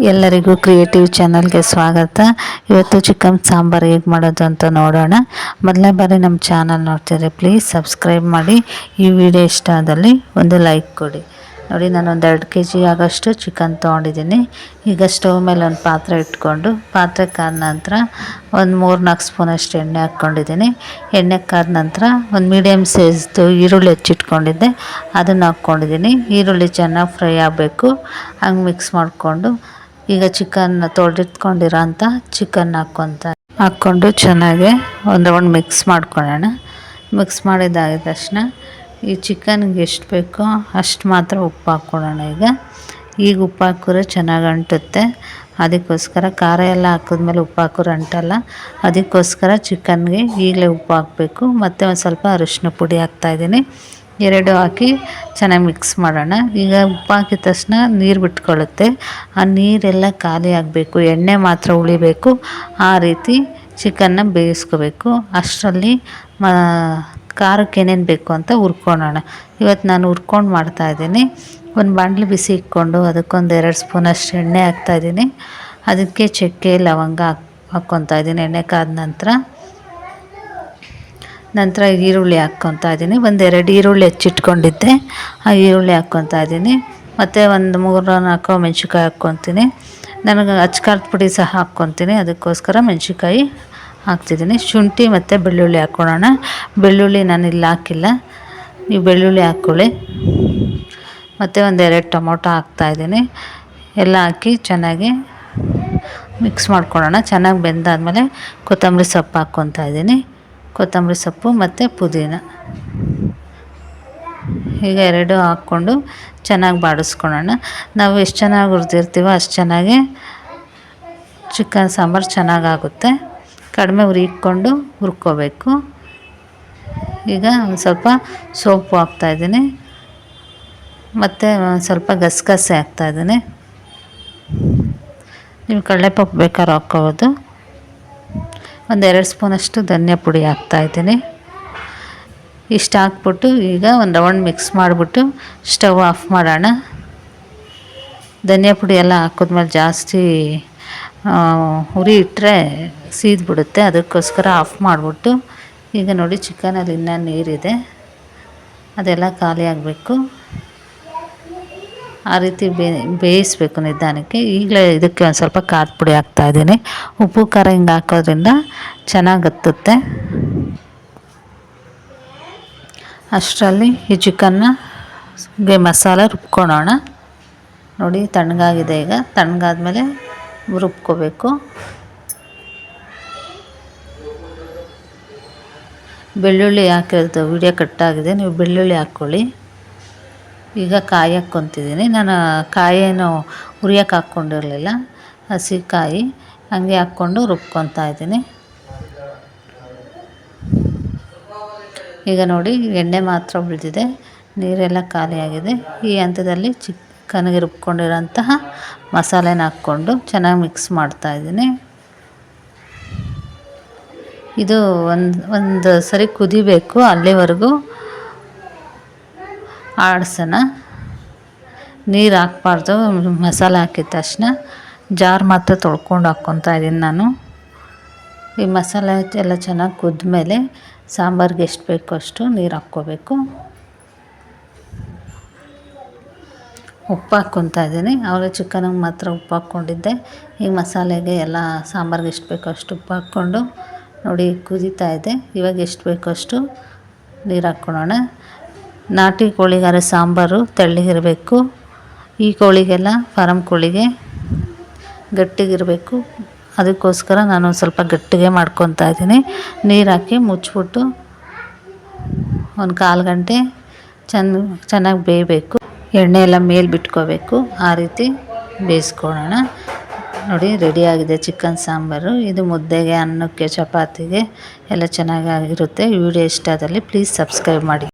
ಎಲ್ಲರಿಗೂ ಕ್ರಿಯೇಟಿವ್ ಚಾನಲ್ಗೆ ಸ್ವಾಗತ. ಇವತ್ತು ಚಿಕನ್ ಸಾಂಬಾರು ಹೇಗೆ ಮಾಡೋದು ಅಂತ ನೋಡೋಣ. ಮೊದಲನೇ ಬಾರಿ ನಮ್ಮ ಚಾನಲ್ ನೋಡ್ತಿದ್ರೆ ಪ್ಲೀಸ್ ಸಬ್ಸ್ಕ್ರೈಬ್ ಮಾಡಿ. ಈ ವಿಡಿಯೋ ಇಷ್ಟ ಆದಲ್ಲಿ ಒಂದು ಲೈಕ್ ಕೊಡಿ. ನೋಡಿ, ನಾನು ಒಂದು 2 kg ಆಗೋಷ್ಟು ಚಿಕನ್ ತೊಗೊಂಡಿದ್ದೀನಿ. ಈಗ ಸ್ಟವ್ ಮೇಲೆ ಒಂದು ಪಾತ್ರೆ ಇಟ್ಕೊಂಡು, ಪಾತ್ರೆ ಕಾದ ನಂತರ ಒಂದು 3-4 ಸ್ಪೂನಷ್ಟು ಎಣ್ಣೆ ಹಾಕ್ಕೊಂಡಿದ್ದೀನಿ. ಎಣ್ಣೆ ಕಾದ ನಂತರ ಒಂದು ಮೀಡಿಯಮ್ ಸೈಜ್ದು ಈರುಳ್ಳಿ ಹೆಚ್ಚಿಟ್ಕೊಂಡಿದ್ದೆ, ಅದನ್ನು ಹಾಕ್ಕೊಂಡಿದ್ದೀನಿ. ಈರುಳ್ಳಿ ಚೆನ್ನಾಗಿ ಫ್ರೈ ಆಗಬೇಕು, ಹಂಗೆ ಮಿಕ್ಸ್ ಮಾಡಿಕೊಂಡು ಈಗ ಚಿಕನ್ ತೊಳೆದಿಟ್ಕೊಂಡಿರೋ ಅಂಥ ಚಿಕನ್ ಹಾಕ್ಕೊಂಡು ಚೆನ್ನಾಗಿ ಒಂದು ರೌಂಡ್ ಮಿಕ್ಸ್ ಮಾಡ್ಕೊಳ್ಳೋಣ. ಮಿಕ್ಸ್ ಮಾಡಿದ್ದಾಗಿದ ತಕ್ಷಣ ಈ ಚಿಕನ್ಗೆ ಎಷ್ಟು ಬೇಕೋ ಅಷ್ಟು ಮಾತ್ರ ಉಪ್ಪು ಹಾಕ್ಕೊಳ್ಳೋಣ. ಈಗ ಉಪ್ಪು ಹಾಕಿದ್ರೆ ಚೆನ್ನಾಗಿ ಅಂಟುತ್ತೆ. ಅದಕ್ಕೋಸ್ಕರ ಖಾರ ಎಲ್ಲ ಹಾಕಿದ್ಮೇಲೆ ಉಪ್ಪು ಹಾಕಿದ್ರೆ ಅಂಟಲ್ಲ. ಅದಕ್ಕೋಸ್ಕರ ಚಿಕನ್ಗೆ ಈಗಲೇ ಉಪ್ಪು ಹಾಕಬೇಕು. ಮತ್ತು ಒಂದು ಸ್ವಲ್ಪ ಅರಿಶಿನ ಪುಡಿ ಹಾಕ್ತಾಯಿದ್ದೀನಿ. 2 ಹಾಕಿ ಚೆನ್ನಾಗಿ ಮಿಕ್ಸ್ ಮಾಡೋಣ. ಈಗ ಉಪ್ಪು ಹಾಕಿದ ತಕ್ಷಣ ನೀರು ಬಿಟ್ಕೊಳ್ಳುತ್ತೆ. ಆ ನೀರೆಲ್ಲ ಖಾಲಿ ಆಗಬೇಕು, ಎಣ್ಣೆ ಮಾತ್ರ ಉಳಿಬೇಕು. ಆ ರೀತಿ ಚಿಕನ್ನ ಬೇಯಿಸ್ಕೋಬೇಕು. ಅಷ್ಟರಲ್ಲಿ ಖಾರಕ್ಕೆ ಏನೇನು ಬೇಕು ಅಂತ ಹುರ್ಕೊಳ್ಳೋಣ. ಇವತ್ತು ನಾನು ಹುರ್ಕೊಂಡು ಮಾಡ್ತಾಯಿದ್ದೀನಿ. ಒಂದು ಬಾಣಲಿ ಬಿಸಿ ಇಟ್ಕೊಂಡು ಅದಕ್ಕೊಂದು 2 ಸ್ಪೂನಷ್ಟು ಎಣ್ಣೆ ಹಾಕ್ತಾಯಿದ್ದೀನಿ. ಅದಕ್ಕೆ ಚಕ್ಕೆ ಲವಂಗ ಹಾಕ್ಕೊತಾಯಿದ್ದೀನಿ. ಎಣ್ಣೆ ಕಾದ ನಂತರ ಈರುಳ್ಳಿ ಹಾಕ್ಕೊತಾ ಇದ್ದೀನಿ. ಒಂದು 2 ಈರುಳ್ಳಿ ಹೆಚ್ಚಿಟ್ಕೊಂಡಿದ್ದೆ, ಆ ಈರುಳ್ಳಿ ಹಾಕ್ಕೊತಾ ಇದ್ದೀನಿ. ಮತ್ತು ಒಂದು 3-4 ಮೆಣಸಿನ್ಕಾಯಿ ಹಾಕ್ಕೊತೀನಿ. ನನಗೆ ಅಚ್ಕಾರದ ಪುಡಿ ಸಹ ಹಾಕ್ಕೊತೀನಿ, ಅದಕ್ಕೋಸ್ಕರ ಮೆಣಸಿನ್ಕಾಯಿ ಹಾಕ್ತಿದ್ದೀನಿ. ಶುಂಠಿ ಮತ್ತು ಬೆಳ್ಳುಳ್ಳಿ ಹಾಕ್ಕೊಳ್ಳೋಣ. ಬೆಳ್ಳುಳ್ಳಿ ನಾನು ಇಲ್ಲಿ ಹಾಕಿಲ್ಲ, ನೀವು ಬೆಳ್ಳುಳ್ಳಿ ಹಾಕ್ಕೊಳ್ಳಿ. ಮತ್ತು ಒಂದು 2 ಟೊಮೊಟೊ ಹಾಕ್ತಾಯಿದ್ದೀನಿ. ಎಲ್ಲ ಹಾಕಿ ಚೆನ್ನಾಗಿ ಮಿಕ್ಸ್ ಮಾಡ್ಕೊಳ್ಳೋಣ. ಚೆನ್ನಾಗಿ ಬೆಂದಾದಮೇಲೆ ಕೊತ್ತಂಬರಿ ಸೊಪ್ಪು ಹಾಕ್ಕೊತಾ ಇದ್ದೀನಿ. ಕೊತ್ತಂಬರಿ ಸೊಪ್ಪು ಮತ್ತು ಪುದೀನ ಈಗ 2 ಹಾಕ್ಕೊಂಡು ಚೆನ್ನಾಗಿ ಬಾಡಿಸ್ಕೊಳ್ಳೋಣ. ನಾವು ಎಷ್ಟು ಚೆನ್ನಾಗಿ ಹುರಿದಿರ್ತೀವೋ ಅಷ್ಟು ಚೆನ್ನಾಗಿ ಚಿಕನ್ ಸಾಂಬಾರು ಚೆನ್ನಾಗಾಗುತ್ತೆ. ಕಡಿಮೆ ಉರಿ ಇಟ್ಕೊಂಡು ಹುರ್ಕೋಬೇಕು. ಈಗ ಒಂದು ಸ್ವಲ್ಪ ಸೋಪು ಹಾಕ್ತಾಯಿದ್ದೀನಿ, ಮತ್ತು ಒಂದು ಸ್ವಲ್ಪ ಗಸಗಸೆ ಹಾಕ್ತಾಯಿದ್ದೀನಿ. ನೀವು ಕಡಲೆಪಪ್ಪು ಬೇಕಾದ್ರೂ ಹಾಕ್ಕೋಬೋದು. ಒಂದು 2 ಸ್ಪೂನಷ್ಟು ಧನಿಯಾ ಪುಡಿ ಹಾಕ್ತಾಯಿದ್ದೀನಿ. ಇಷ್ಟು ಹಾಕ್ಬಿಟ್ಟು ಈಗ ಒಂದು ರೌಂಡ್ ಮಿಕ್ಸ್ ಮಾಡಿಬಿಟ್ಟು ಸ್ಟವ್ ಆಫ್ ಮಾಡೋಣ. ಧನಿಯಾ ಪುಡಿ ಎಲ್ಲ ಹಾಕಿದ್ಮೇಲೆ ಜಾಸ್ತಿ ಉರಿ ಇಟ್ಟರೆ ಸೀದ್ಬಿಡುತ್ತೆ. ಅದಕ್ಕೋಸ್ಕರ ಆಫ್ ಮಾಡಿಬಿಟ್ಟು ಈಗ ನೋಡಿ, ಚಿಕನಲ್ಲಿ ಇನ್ನೂ ನೀರಿದೆ, ಅದೆಲ್ಲ ಖಾಲಿ ಆಗಬೇಕು. ಆ ರೀತಿ ಬೇಯಿಸಬೇಕು ನಿಧಾನಕ್ಕೆ. ಈಗಲೇ ಇದಕ್ಕೆ ಒಂದು ಸ್ವಲ್ಪ ಖಾರದ ಪುಡಿ ಹಾಕ್ತಾಯಿದ್ದೀನಿ. ಉಪ್ಪು ಖಾರ ಹಿಂಗೆ ಹಾಕೋದ್ರಿಂದ ಚೆನ್ನಾಗಿ ಹತ್ತುತ್ತೆ. ಅಷ್ಟರಲ್ಲಿ ಈ ಚಿಕನ್ಗೆ ಮಸಾಲ ರುಬ್ಕೊಳ್ಳೋಣ. ನೋಡಿ, ತಣ್ಣಗಾಗಿದೆ. ಈಗ ತಣ್ಣಗಾದ್ಮೇಲೆ ರುಬ್ಕೋಬೇಕು. ಬೆಳ್ಳುಳ್ಳಿ ಹಾಕಿರೋದು ವಿಡಿಯೋ ಕಟ್ಟಾಗಿದೆ, ನೀವು ಬೆಳ್ಳುಳ್ಳಿ ಹಾಕ್ಕೊಳ್ಳಿ. ಈಗ ಕಾಯಿ ಹಾಕ್ಕೊತಿದ್ದೀನಿ. ನಾನು ಕಾಯಿಯನ್ನು ಹುರಿಯೋಕೆ ಹಾಕ್ಕೊಂಡಿರಲಿಲ್ಲ, ಹಸಿ ಕಾಯಿ ಹಂಗೆ ಹಾಕ್ಕೊಂಡು ರುಬ್ಕೊತಾ ಇದ್ದೀನಿ. ಈಗ ನೋಡಿ, ಎಣ್ಣೆ ಮಾತ್ರ ಉಳಿದಿದೆ, ನೀರೆಲ್ಲ ಖಾಲಿಯಾಗಿದೆ. ಈ ಹಂತದಲ್ಲಿ ಚಿಕನ್ಗೆ ರುಬ್ಕೊಂಡಿರೋಂತಹ ಮಸಾಲೆನ ಹಾಕ್ಕೊಂಡು ಚೆನ್ನಾಗಿ ಮಿಕ್ಸ್ ಮಾಡ್ತಾಯಿದ್ದೀನಿ. ಇದು ಒಂದು ಸರಿ ಕುದಿಬೇಕು, ಅಲ್ಲಿವರೆಗೂ ಆಡಿಸೋಣ. ನೀರು ಹಾಕ್ಬಾರ್ದು. ಮಸಾಲೆ ಹಾಕಿದ ತಕ್ಷಣ ಜಾರ್ ಮಾತ್ರ ತೊಳ್ಕೊಂಡು ಹಾಕ್ಕೊತಾ ಇದ್ದೀನಿ ನಾನು. ಈ ಮಸಾಲೆ ಎಲ್ಲ ಚೆನ್ನಾಗಿ ಕುದ್ಮೇಲೆ ಸಾಂಬಾರಿಗೆ ಎಷ್ಟು ಬೇಕೋ ಅಷ್ಟು ನೀರು ಹಾಕ್ಕೋಬೇಕು. ಉಪ್ಪು ಹಾಕ್ಕೊತಾ ಇದ್ದೀನಿ. ಆವಾಗ ಚಿಕನಿಗೆ ಮಾತ್ರ ಉಪ್ಪು ಹಾಕ್ಕೊಂಡಿದ್ದೆ. ಈ ಮಸಾಲೆಗೆ ಎಲ್ಲ ಸಾಂಬಾರಿಗೆ ಎಷ್ಟು ಬೇಕೋ ಅಷ್ಟು ಉಪ್ಪು ಹಾಕ್ಕೊಂಡು ನೋಡಿ ಕುದೀತಾ ಇದೆ. ಇವಾಗ ಎಷ್ಟು ಬೇಕೋ ಅಷ್ಟು ನೀರು ಹಾಕ್ಕೊಳ್ಳೋಣ. ನಾಟಿ ಕೋಳಿಗಾರ ಸಾಂಬಾರು ತೆಳ್ಳಗಿರಬೇಕು. ಈ ಕೋಳಿಗೆಲ್ಲ ಫಾರಮ್ ಕೋಳಿಗೆ ಗಟ್ಟಿಗಿರಬೇಕು. ಅದಕ್ಕೋಸ್ಕರ ನಾನು ಸ್ವಲ್ಪ ಗಟ್ಟಿಗೆ ಮಾಡ್ಕೊತಾ ಇದ್ದೀನಿ. ನೀರು ಹಾಕಿ ಮುಚ್ಚಿಬಿಟ್ಟು ಒಂದು 1/4 ಗಂಟೆ ಚೆನ್ನಾಗಿ ಬೇಯಬೇಕು. ಎಣ್ಣೆ ಎಲ್ಲ ಮೇಲೆ ಬಿಟ್ಕೋಬೇಕು. ಆ ರೀತಿ ಬೇಯಿಸ್ಕೊಳ್ಳೋಣ. ನೋಡಿ, ರೆಡಿಯಾಗಿದೆ ಚಿಕನ್ ಸಾಂಬಾರು. ಇದು ಮುದ್ದೆಗೆ, ಅನ್ನಕ್ಕೆ, ಚಪಾತಿಗೆ ಎಲ್ಲ ಚೆನ್ನಾಗಿರುತ್ತೆ. ಈ ವಿಡಿಯೋ ಇಷ್ಟ ಆದಲ್ಲಿ ಪ್ಲೀಸ್ ಸಬ್ಸ್ಕ್ರೈಬ್ ಮಾಡಿ.